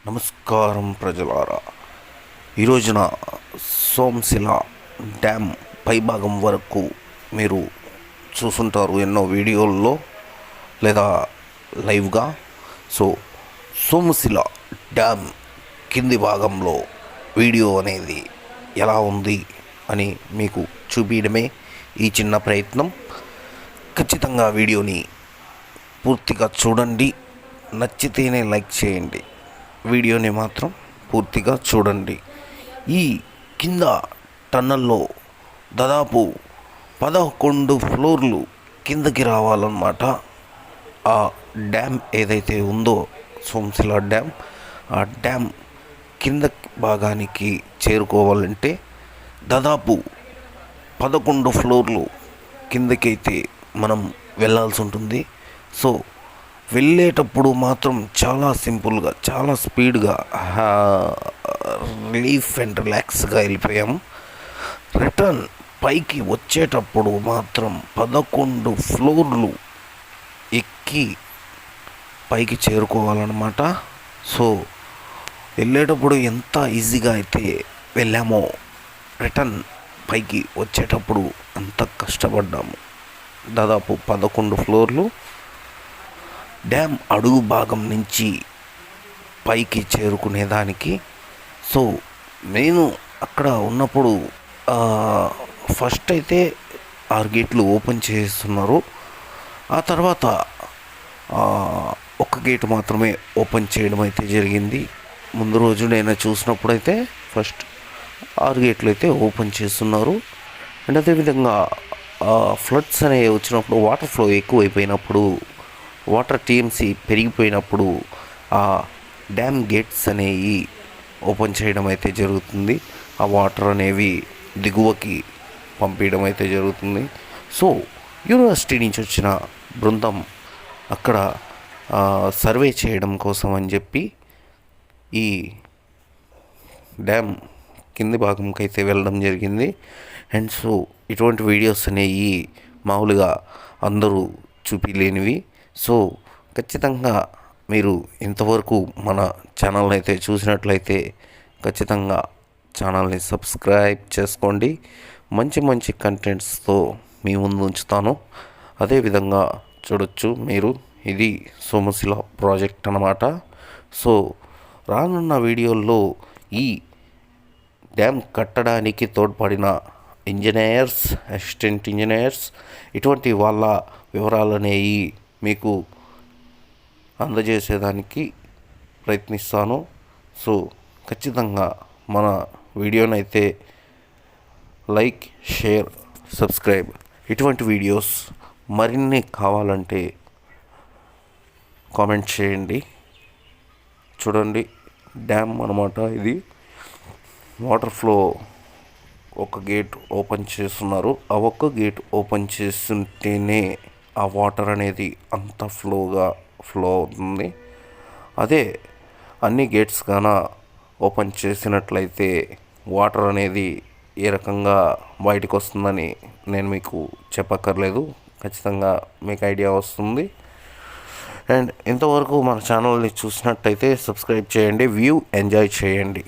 నమస్కారం ప్రజలారా. ఈ రోజున సోమశిల డ్యామ్ పైభాగం వరకు మీరు చూసుంటారు ఎన్నో వీడియోల్లో లేదా లైవ్గా. సో సోమశిల డ్యామ్ కింది భాగంలో వీడియో అనేది ఎలా ఉంది అని మీకు చూపించడమే ఈ చిన్న ప్రయత్నం. ఖచ్చితంగా వీడియోని పూర్తిగా చూడండి, నచ్చితేనే లైక్ చేయండి, వీడియోని మాత్రం పూర్తిగా చూడండి. ఈ కింద టన్నల్లో దాదాపు 11 ఫ్లోర్లు కిందకి రావాలన్నమాట. ఆ డ్యామ్ ఏదైతే ఉందో సోమశిల డ్యామ్, ఆ డ్యామ్ కింద భాగానికి చేరుకోవాలంటే దాదాపు 11 ఫ్లోర్లు కిందకైతే మనం వెళ్ళాల్సి ఉంటుంది. సో వెళ్ళేటప్పుడు మాత్రం చాలా సింపుల్గా, చాలా స్పీడ్గా, రిలీఫ్ అండ్ రిలాక్స్గా వెళ్ళిపోయాము. రిటర్న్ పైకి వచ్చేటప్పుడు మాత్రం 11 ఫ్లోర్లు ఎక్కి పైకి చేరుకోవాలన్నమాట. సో వెళ్ళేటప్పుడు ఎంత ఈజీగా అయితే వెళ్ళామో, రిటర్న్ పైకి వచ్చేటప్పుడు అంత కష్టపడ్డాము. దాదాపు 11 ఫ్లోర్లు డ్యామ్ అడుగు భాగం నుంచి పైకి చేరుకునేదానికి. సో నేను అక్కడ ఉన్నప్పుడు ఫస్ట్ అయితే 6 గేట్లు ఓపెన్ చేస్తున్నారు. ఆ తర్వాత ఒక గేటు మాత్రమే ఓపెన్ చేయడం అయితే జరిగింది. ముందు రోజు నేను చూసినప్పుడు అయితే ఫస్ట్ 6 గేట్లు అయితే ఓపెన్ చేస్తున్నారు. అండ్ అదేవిధంగా ఫ్లడ్స్ అనేవి వచ్చినప్పుడు, వాటర్ ఫ్లో ఎక్కువైపోయినప్పుడు, వాటర్ టీఎంసీ పెరిగిపోయినప్పుడు ఆ డ్యామ్ గేట్స్ అనేవి ఓపెన్ చేయడం అయితే జరుగుతుంది. ఆ వాటర్ అనేవి దిగువకి పంపించడం అయితే జరుగుతుంది. సో యూనివర్సిటీ నుంచి వచ్చిన బృందం అక్కడ సర్వే చేయడం కోసం అని చెప్పి ఈ డ్యామ్ కింది భాగంకి అయితే వెళ్ళడం జరిగింది. అండ్ సో ఇటువంటి వీడియోస్ అనేవి మామూలుగా అందరూ చూపించలేనివి. సో ఖచ్చితంగా మీరు ఇంతవరకు మన ఛానల్ అయితే చూసినట్లయితే ఖచ్చితంగా ఛానల్ని సబ్స్క్రైబ్ చేసుకోండి. మంచి మంచి కంటెంట్స్తో మీ ముందు ఉంచుతాను. అదేవిధంగా చూడొచ్చు మీరు, ఇది సోమశిల ప్రాజెక్ట్ అన్నమాట. సో రానున్న వీడియోల్లో ఈ డ్యామ్ కట్టడానికి తోడ్పడిన ఇంజనీర్స్, అసిస్టెంట్ ఇంజనీర్స్, ఇటువంటి వాళ్ళ వివరాలు అనేవి మీకు అందజేసేదానికి ప్రయత్నిస్తాను. సో ఖచ్చితంగా మన వీడియోనైతే లైక్, షేర్, సబ్స్క్రైబ్, ఇటువంటి వీడియోస్ మరిన్ని కావాలంటే కామెంట్ చేయండి. చూడండి, డ్యామ్ అన్నమాట ఇది. వాటర్ ఫ్లో ఒక గేట్ ఓపెన్ చేస్తున్నారు. ఆ ఒక్క గేట్ ఓపెన్ చేస్తుంటేనే ఆ వాటర్ అనేది అంత ఫ్లో అవుతుంది. అదే అన్ని గేట్స్ గాన ఓపెన్ చేసినట్లయితే వాటర్ అనేది ఏ రకంగా బయటకు వస్తుందని నేను మీకు చెప్పక్కర్లేదు. ఖచ్చితంగా మీకు ఐడియా వస్తుంది. అండ్ ఇంతవరకు మన ఛానల్ని చూసినట్టయితే సబ్స్క్రైబ్ చేయండి, వ్యూ ఎంజాయ్ చేయండి.